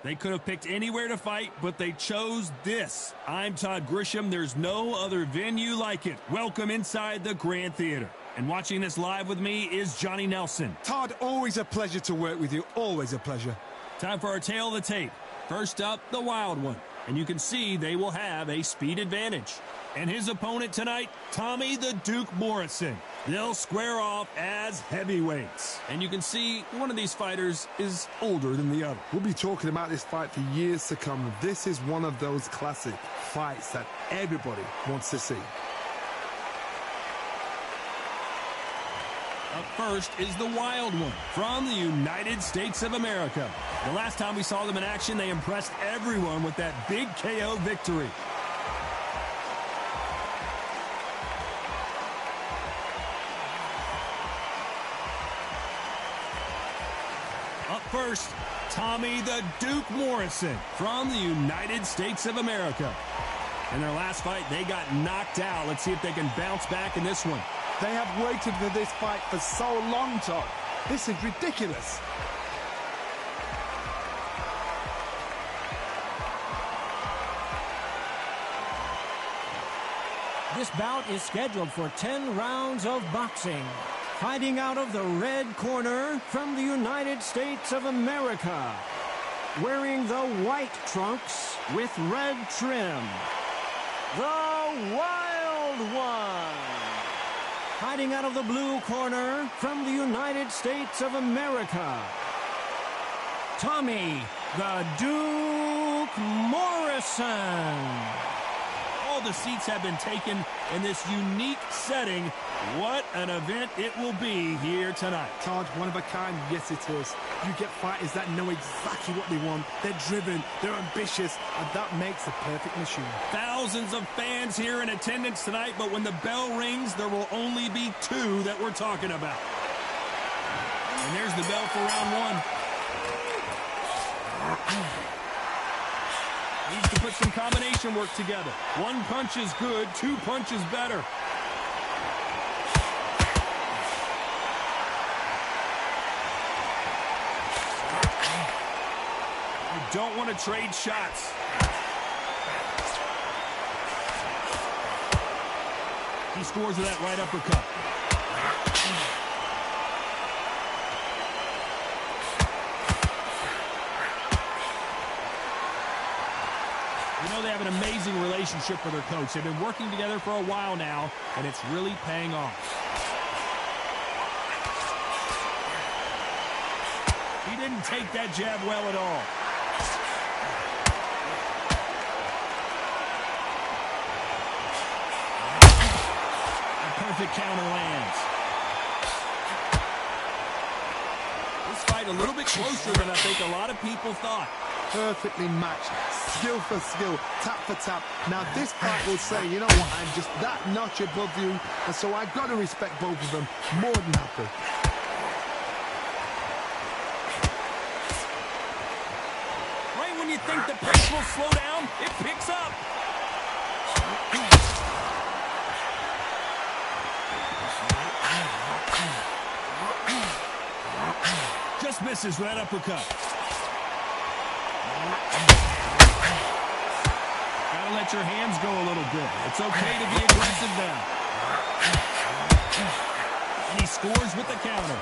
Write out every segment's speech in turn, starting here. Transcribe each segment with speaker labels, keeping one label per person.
Speaker 1: They could have picked anywhere to fight, but they chose this. I'm Todd Grisham. There's no other venue like it. Welcome inside the Grand Theater. And watching this live with me is Johnny Nelson.
Speaker 2: Todd, always a pleasure to work with you. Always a pleasure.
Speaker 1: Time for our tale of the tape. First up, the wild one. And you can see they will have a speed advantage. And his opponent tonight, Tommy the Duke Morrison. They'll square off as heavyweights. And you can see one of these fighters is older than the other.
Speaker 2: We'll be talking about this fight for years to come. This is one of those classic fights that everybody wants to see.
Speaker 1: Up first is the wild one from the United States of America. The last time we saw them in action, they impressed everyone with that big KO victory. Up first, Tommy the Duke Morrison from the United States of America. In their last fight, they got knocked out. Let's see if they can bounce back in this one.
Speaker 2: They have waited for this fight for so long, Todd. This is ridiculous.
Speaker 3: This bout is scheduled for 10 rounds of boxing. Fighting out of the red corner from the United States of America. Wearing the white trunks with red trim. The Wild One. Fighting out of the blue corner from the United States of America. Tommy the Duke Morrison.
Speaker 1: All the seats have been taken in this unique setting. What an event it will be here tonight.
Speaker 2: Todd, one of a kind, yes it is. You get fighters that know exactly what they want. They're driven, they're ambitious, and that makes a perfect machine.
Speaker 1: Thousands of fans here in attendance tonight, but when the bell rings, there will only be two that we're talking about. And there's the bell for round one. Needs to put some combination work together. One punch is good, two punches better. You don't want to trade shots. He scores with that right uppercut. You know, they have an amazing relationship with their coach. They've been working together for a while now, and it's really paying off. He didn't take that jab well at all. A perfect counter lands. This fight a little bit closer than I think a lot of people thought.
Speaker 2: Perfectly matched, skill for skill, tap for tap. Now this fight will say, you know what, I'm just that notch above you, and so I've got to respect both of them more than happy.
Speaker 1: Right when you think the pace will slow down, it picks up. Just misses with that uppercut. Gotta let your hands go a little bit. It's okay to be aggressive now. And he scores with the counter.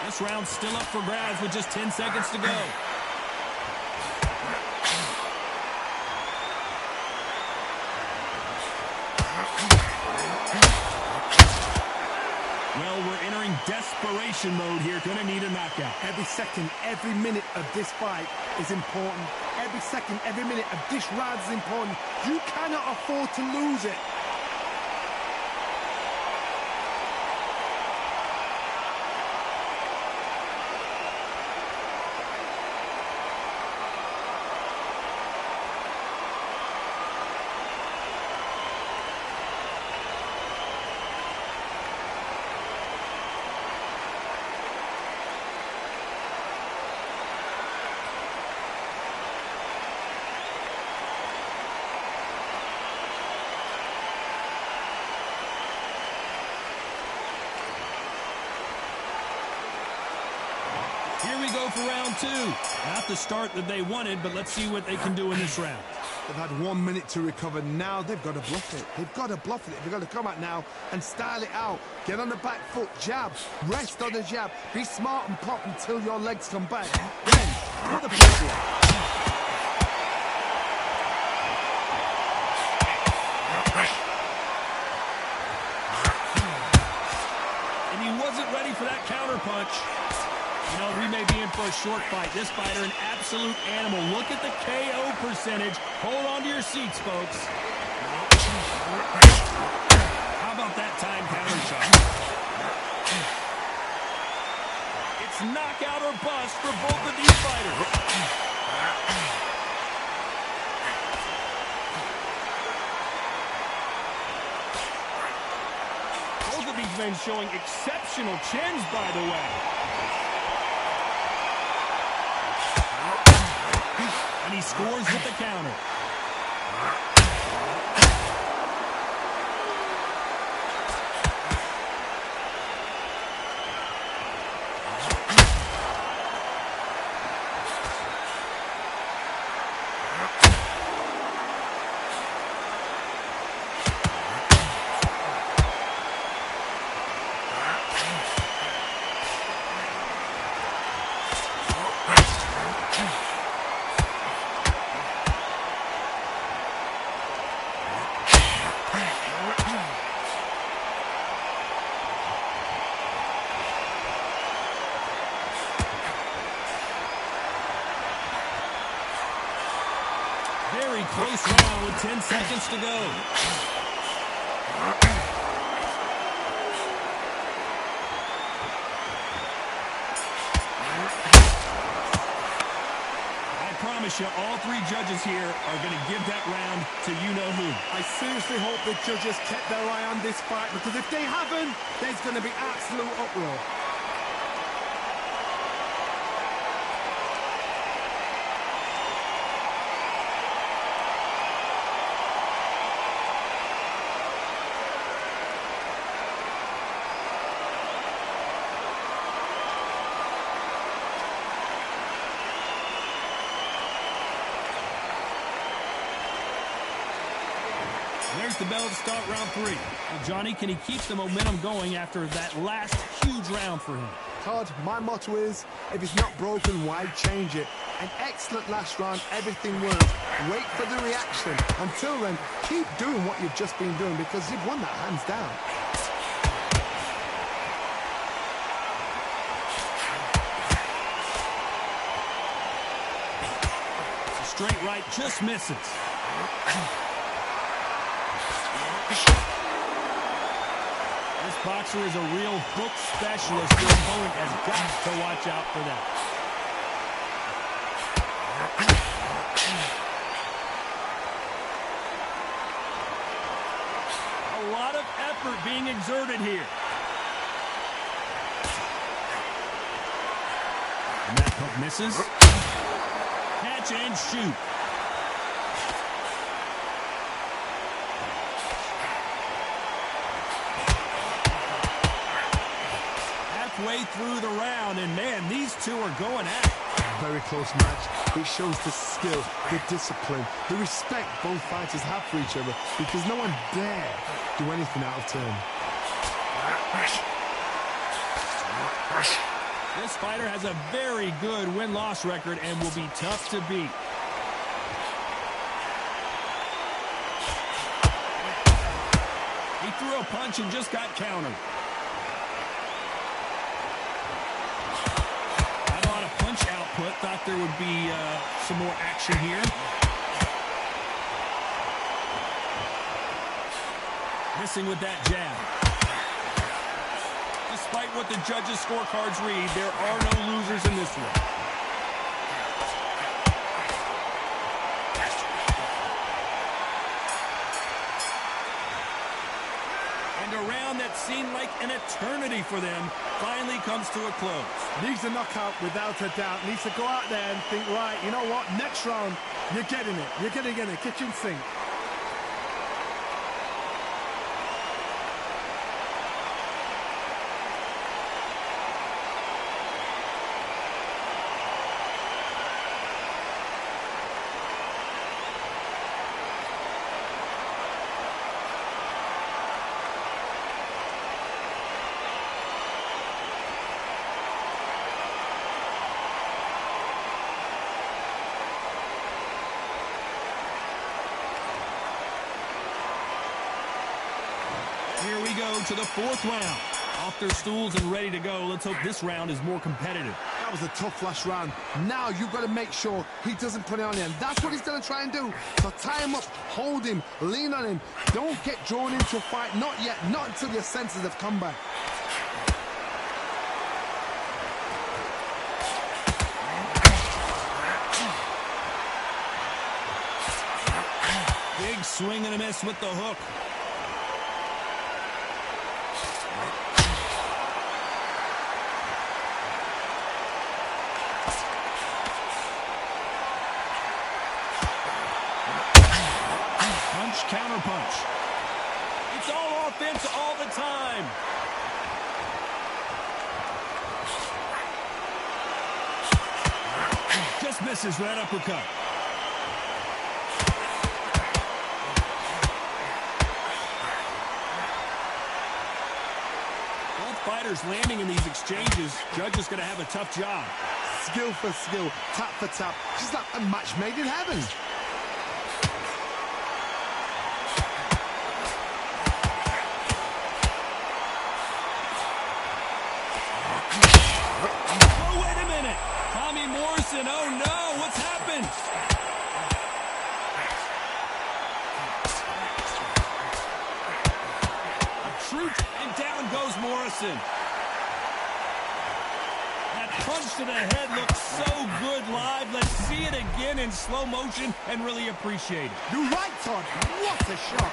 Speaker 1: This round's still up for grabs with just 10 seconds to go. Well, we're entering desperation mode here. Gonna need a knockout.
Speaker 2: Every second, every minute of this fight is important. Every second, every minute of this round is important. You cannot afford to lose it.
Speaker 1: round two. Not the start that they wanted, but let's see what they can do in this round.
Speaker 2: They've had 1 minute to recover. Now they've got to bluff it. They've got to bluff it. They've got to come out now and style it out. Get on the back foot, jab, rest on the jab. Be smart and pop until your legs come back. Then, put the pressure on.
Speaker 1: Ready for that counter punch. You know, we may be in for a short fight. This fighter, an absolute animal. Look at the KO percentage. Hold on to your seats, folks. How about that time counter shot? It's knockout or bust for both of these fighters. These men showing exceptional chins, by the way. And he scores with the counter. Very close round with 10 seconds to go. I promise you, all three judges here are going to give that round to you-know-who.
Speaker 2: I seriously hope the judges kept their eye on this fight, because if they haven't, there's going to be absolute uproar.
Speaker 1: There's the bell to start round three. Well, Johnny, can he keep the momentum going after that last huge round for him?
Speaker 2: Todd, my motto is, if it's not broken, why change it? An excellent last round, everything works. Wait for the reaction. Until then, keep doing what you've just been doing, because you've won that hands down.
Speaker 1: A straight right just misses. This boxer is a real hook specialist. Your opponent has got to watch out for that. A lot of effort being exerted here. And that hook misses. Catch and shoot. Way through the round, and man, these two are going at it.
Speaker 2: Very close match. It shows the skill, the discipline, the respect both fighters have for each other, because no one dare do anything out of turn.
Speaker 1: This fighter has a very good win-loss record and will be tough to beat. He threw a punch and just got countered. Output. Thought there would be some more action here. Missing with that jab. Despite what the judges' scorecards read, there are no losers in this one. And a round that seemed like an eternity for them finally comes to a close.
Speaker 2: Needs a knockout without a doubt. Needs to go out there and think, right, you know what, next round, you're getting it. You're getting it in the kitchen sink.
Speaker 1: Here we go to the fourth round. Off their stools and ready to go. Let's hope this round is more competitive.
Speaker 2: That was a tough last round. Now you've got to make sure he doesn't put it on you. And that's what he's going to try and do. So tie him up, hold him, lean on him. Don't get drawn into a fight. Not yet. Not until your senses have come back.
Speaker 1: Big swing and a miss with the hook. Counter punch. It's all offense all the time. Just misses right uppercut. Both fighters landing in these exchanges. Judge is going to have a tough job.
Speaker 2: Skill for skill, tap for tap. Just like a match made in heaven.
Speaker 1: Morrison, oh no, what's happened? Truth, and down goes Morrison. That punch to the head looks so good live. Let's see it again in slow motion and really appreciate it.
Speaker 2: You're right, Todd. What a shot.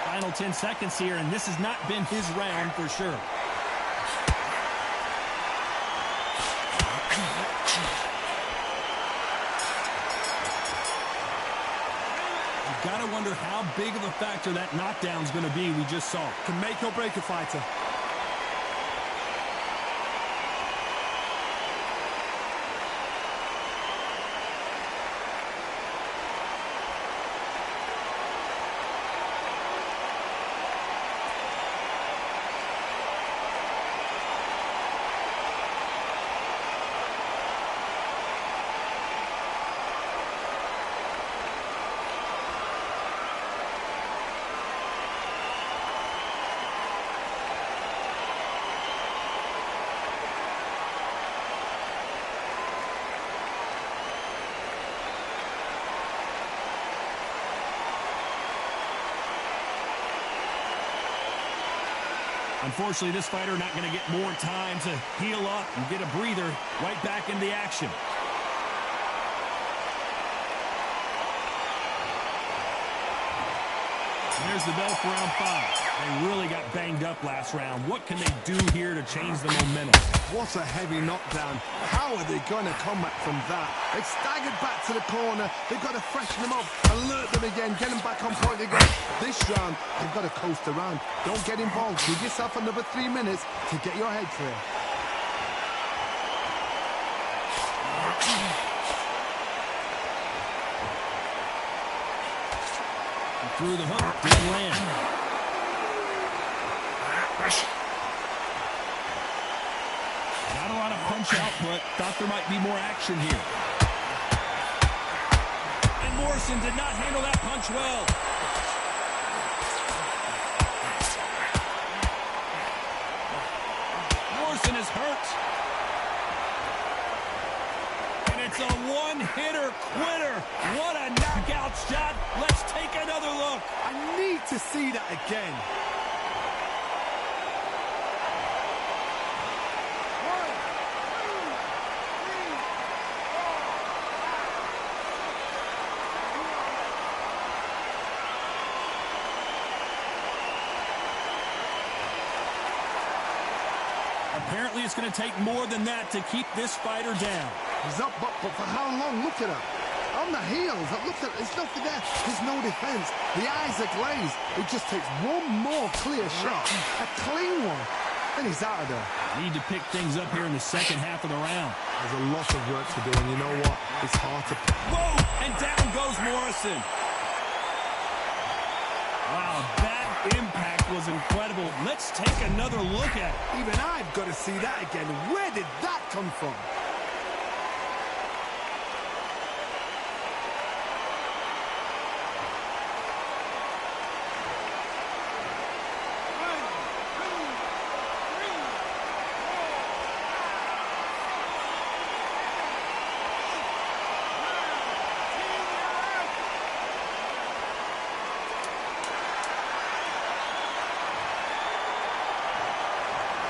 Speaker 1: Final 10 seconds here, and this has not been his round for sure. You've got to wonder how big of a factor that knockdown's going to be we just saw.
Speaker 2: Can make or break a fighter.
Speaker 1: Unfortunately, this fighter not going to get more time to heal up and get a breather. Right back into the action. There's the bell for round 5. They really got banged up last round. What can they do here to change the momentum?
Speaker 2: What a heavy knockdown. How are they going to come back from that? They staggered back to the corner. They've got to freshen them up, alert them again, get them back on point again. This round, they've got to coast around. Don't get involved. Give yourself another 3 minutes to get your head clear.
Speaker 1: Through the hook, didn't land. Not a lot of punch output. Thought there might be more action here. And Morrison did not handle that punch well. Morrison is hurt. And it's a one-hitter quitter. What a knockout shot. Let's take another look.
Speaker 2: I need to see that again.
Speaker 1: Apparently it's going to take more than that to keep this fighter down.
Speaker 2: He's up, but for how long? Look at him. On the heels, look at it. There's nothing there. There's no defense. The eyes are glazed. It just takes one more clear shot. A clean one. and he's out of there.
Speaker 1: Need to pick things up here in the second half of the round.
Speaker 2: There's a lot of work to do, and you know what? It's hard to...
Speaker 1: Whoa! And down goes Morrison. Wow, that impact was incredible. Let's take another look at it.
Speaker 2: Even I've got to see that again. Where did that come from?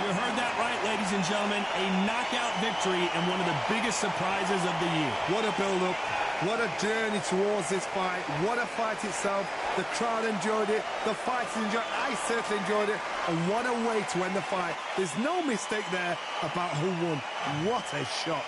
Speaker 1: You heard that right, ladies and gentlemen. A knockout victory and one of the biggest surprises of the year.
Speaker 2: What a build-up. What a journey towards this fight. What a fight itself. The crowd enjoyed it. The fighters enjoyed it. I certainly enjoyed it. And what a way to end the fight. There's no mistake there about who won. What a shot.